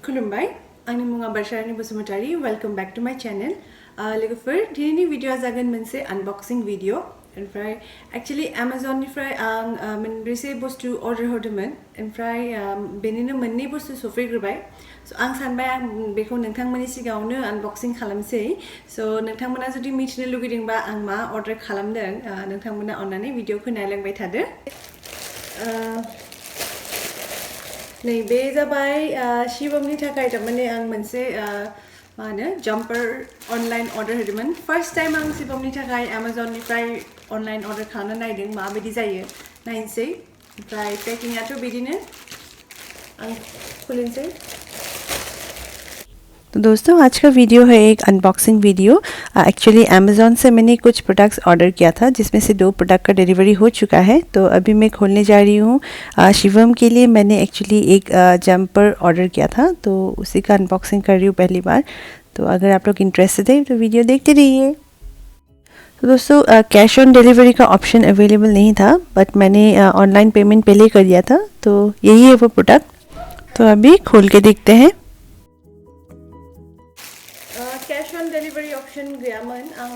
खुलुमबाय आंनि मुङा बारसारानि Basumatary welcome back to my channel लोगोफोर दिनैनि भिडिअआ जागोन मोनसे अनबॉक्सिंग भिडिअ ओमफ्राय एक्चुअली एमाजननिफ्राय आं मोनब्रैसे बुस्थु अर्डार होदोंमोन ओमफ्राय बेनिनो मोननै बुस्थु सफैग्रोबाय स' आं सानबाय आं बेखौ नोंथांमोननि सिगाङावनो अनबॉक्सिंग खालामसै स' नोंथांमोना जुदि मिथिनो लुगैदोंबा आं मा अर्डार खालामदों नोंथांमोना अन्नानै भिडिअखौ नायलांबाय थादो नैबे जाबाय शिवमनि थाखाय थारमाने आं मोनसे मा होनो जम्पर अनलाइन अर्डार होदोंमोन फार्स्ट टाइम आं शिवमनि थाखाय एमाजननिफ्राय अनलाइन अर्डार खालामना नायदों माबायदि जायो नायनोसै ओमफ्राय पेकिंआथ' बिदिनो आं खुलिनोसै तो दोस्तों आज का वीडियो है एक अनबॉक्सिंग वीडियो। एक्चुअली अमेज़ॉन से मैंने कुछ प्रोडक्ट्स ऑर्डर किया था जिसमें से 2 प्रोडक्ट का डिलीवरी हो चुका है। तो अभी मैं खोलने जा रही हूँ। शिवम के लिए मैंने एक्चुअली एक जंपर ऑर्डर किया था तो उसी का अनबॉक्सिंग कर रही हूँ पहली बार। तो अगर आप लोग इंटरेस्टेड है तो वीडियो देखते रहिए। तो दोस्तों कैश ऑन डिलीवरी का ऑप्शन अवेलेबल नहीं था बट मैंने ऑनलाइन पेमेंट पहले ही कर दिया था। तो यही है वो प्रोडक्ट। तो अभी खोल के देखते हैं। कैश ऑन डिलीवरी ऑप्शन गैयामोन आं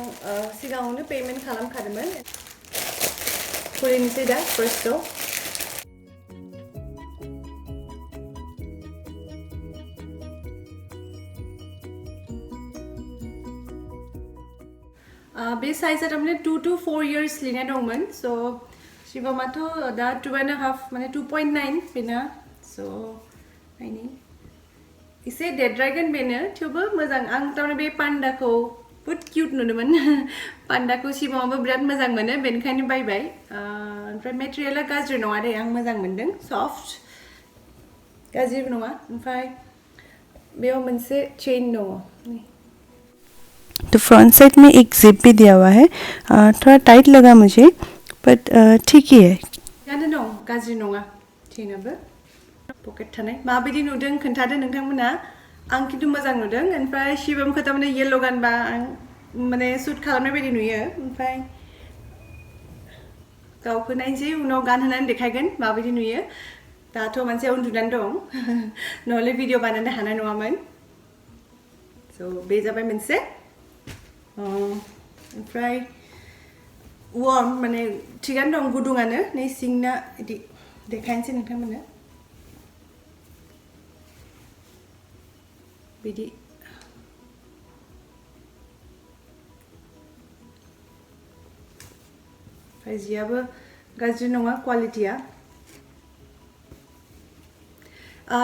सिगाङावनो पेमेन्ट खालामखादोंमोन खुलिनोसै दा फार्स्टआव बे साइजआ थारमाने 2 to 4 years लिरनाय दंमोन स' शिवमाथ' दा 2.5 माने 2.9 बेना स' नायनि इसे देरद्रायगोन बेनो थेवबो मोजां आं थारमाने बे पान्डाखौ बहुत क्यूट नुदोंमोन पान्डाखौ शिवमाबो बिराद मोजां मोनो बेनिखायनो बायबाय ओमफ्राय मेटेरियला गाज्रि नङा दे आं मोजां मोनदों सफ्ट गाज्रिबो नङा ओमफ्राय बेयाव मोनसे चेन दङ तो फ्रंट साइड में एक जिप भी दिया हुआ है। थोड़ा टाइट लगा मुझे बट ठीक ही है। गानो दं गाज्रि नङा चेनाबो पकेट थानाय माबायदि नुदों खोन्थादो नोंथांमोना आं खिन्थु मोजां नुदों ओमफ्राय शिवमखौ थारमाने येल्ल' गानबा आं माने सुट खालामनाय बायदि नुयो ओमफ्राय गावखौ नायनोसै उनाव गानहोनानै देखायगोन माबायदि नुयो दाथ' मानसिया उन्दुनानै दं नहले भिडिअ बानायनो हानाय नङामोन स' बे जाबाय मोनसे ओमफ्राय वार्म माने थिगानो दं गुदुङानो नै सिंना बिदि देखायनोसै नोंथांमोननो बिदि ओमफ्राय जियाबो गाज्रि नङा क्वालिटिया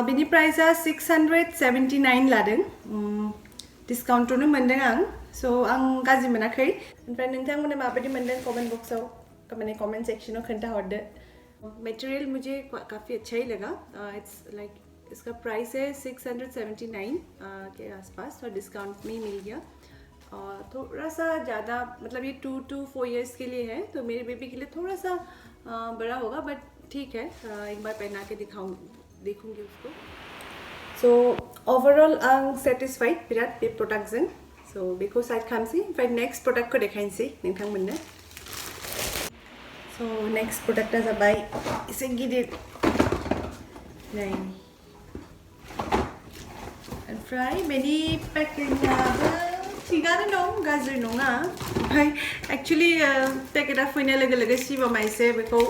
बिनि प्राइसआ 679 लादों डिसकाउन्टआवनो मोनदों आं स' आं गाज्रि मोनाखै ओमफ्राय नोंथांमोना माबायदि मोनदों कमेंट बॉक्सआव माने कमेंट सेक्शनाव खोन्थाहरदो मटेरियल मुझे काफ़ी अच्छा ही लगा इट्स लाइक इसका प्राइस है 679 के आसपास और डिस्काउंट में मिल गया और थोड़ा सा ज़्यादा मतलब ये 2 to 4 years के लिए है तो मेरे बेबी के लिए थोड़ा सा बड़ा होगा बट ठीक है एक बार पहना के देखूँगी उसको सो ओवरऑल आं सेटिस्फाइड बिराद बे प्रडाक्टजों सो बेखौ साइड खालामसै ओमफ्राय नेक्स्ट प्रडाक्टखौ देखायनोसै नोंथांमोननो सो नेक्स्ट प्रडाक्टआ जाबाय एसे गिदिर नै ओमफ्राय बेनि पेकिंआबो थिगानो दं गाज्रि नङा ओमफ्राय एक्चुअली पेकेटआ फैनाय लोगो लोगो शिवमा एसे बेखौ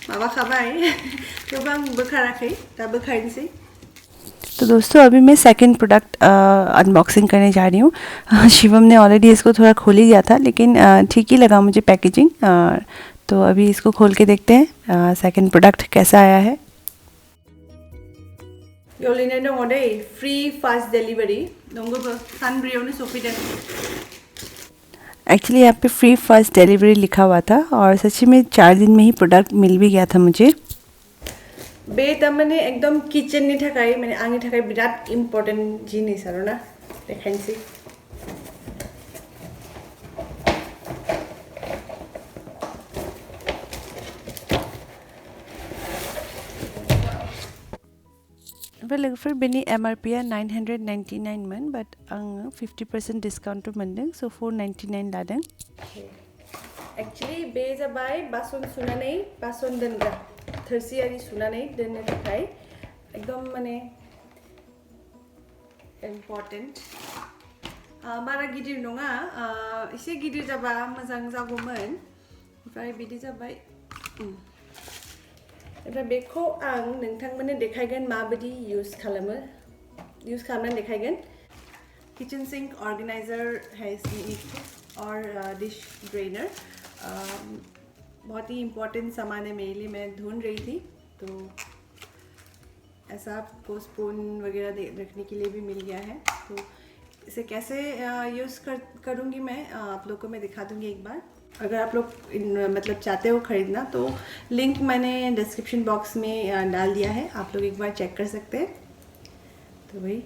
माबाखाबाय थेवबो आं बोखाराखै दा बोखारनोसै तो दोस्तों अभी मैं सेकंड प्रोडक्ट अनबॉक्सिंग करने जा रही हूँ। शिवम ने ऑलरेडी इसको थोड़ा खोल ही दिया था लेकिन ठीक ही लगा मुझे पैकेजिंग। तो अभी इसको खोल के देखते हैं सेकंड प्रोडक्ट कैसा आया है। लिरनाय दङ दै फ्री फास्ट डिलीवरी नंगौबो सानब्रैयावनो सफैदों एक्चुअली यहाँ पे फ्री फास्ट डिलीवरी लिखा हुआ था और सच्ची में 4 दिन में ही प्रोडक्ट मिल भी गया था मुझे। बे तारमाने एकदम किचननि थाखाय माने आंनि थाखाय बिराद इम्पर्टेन्ट जिनिस आरोना देखायनोसै लोगोफोर बेनि MRP 999 मोन बाट आं 50% डिस्काउंट मोनदों सो 499 लादों। एक्चुअली बे जाबाय बासन सुनानै बासन दोनग्रा थोरसि आरि सुनानै दोननो थाखाय एकदम माने important. Bara gidir nङा, एसे गिदिर जाबा मोजां जागौमोन. ओमफ्राय बिदि जाबाय. ओमफ्राय बेखौ आं नोंथांमोननो देखायगोन माबायदि यूज खालामनानै देखायगोन. किचन सिंक ऑर्गेनाइजर है इसमें और डिश ड्रेनर. बहुत ही इम्पोर्टेंट सामान है मेरे लिए. मैं ढूंढ रही थी तो ऐसा आपको स्पून वगैरह रखने के लिए भी मिल गया है. तो इसे कैसे यूज़ करूँगी मैं आप लोग को मैं दिखा दूँगी एक बार. अगर आप लोग मतलब चाहते हो ख़रीदना तो लिंक मैंने डिस्क्रिप्शन बॉक्स में डाल दिया है. आप लोग एक बार चेक कर सकते हैं. तो वही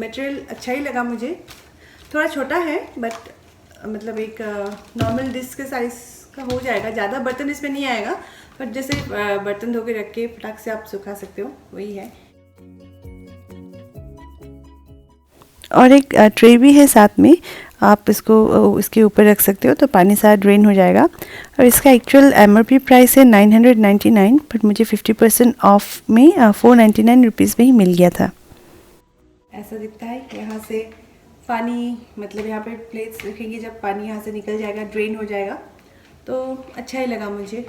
मटेरियल अच्छा ही लगा मुझे. थोड़ा छोटा है बट मतलब एक नॉर्मल डिश के साइज़ का हो जाएगा. ज़्यादा बर्तन इसमें नहीं आएगा बट जैसे बर्तन धो के रख के फटाक से आप सुखा सकते हो वही है. और एक ट्रे भी है साथ में. आप इसके ऊपर रख सकते हो तो पानी सारा ड्रेन हो जाएगा. और इसका एक्चुअल MRP प्राइस है 999 बट मुझे 50% ऑफ में 499 रुपीज़ में ही मिल गया था. ऐसा दिखता है. यहाँ से पानी मतलब यहाँ पे प्लेट्स रखेंगे जब पानी यहाँ से निकल जाएगा ड्रेन हो जाएगा तो अच्छा ही लगा मुझे.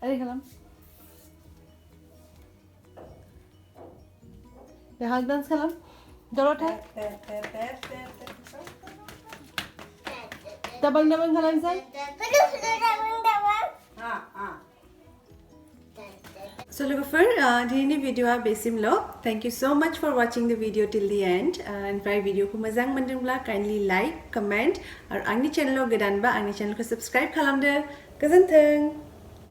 अरे कलम हाथ डांस कलम दरोट है दबंग दबंग कलम sir. So look for the video besim lo. Thank you so much for watching the video till the end. And for video ko mazang mandungla kindly like, comment, और आंगनी channel lo gadan ba आंगनी channel ko subscribe kalam de. Gazanthang.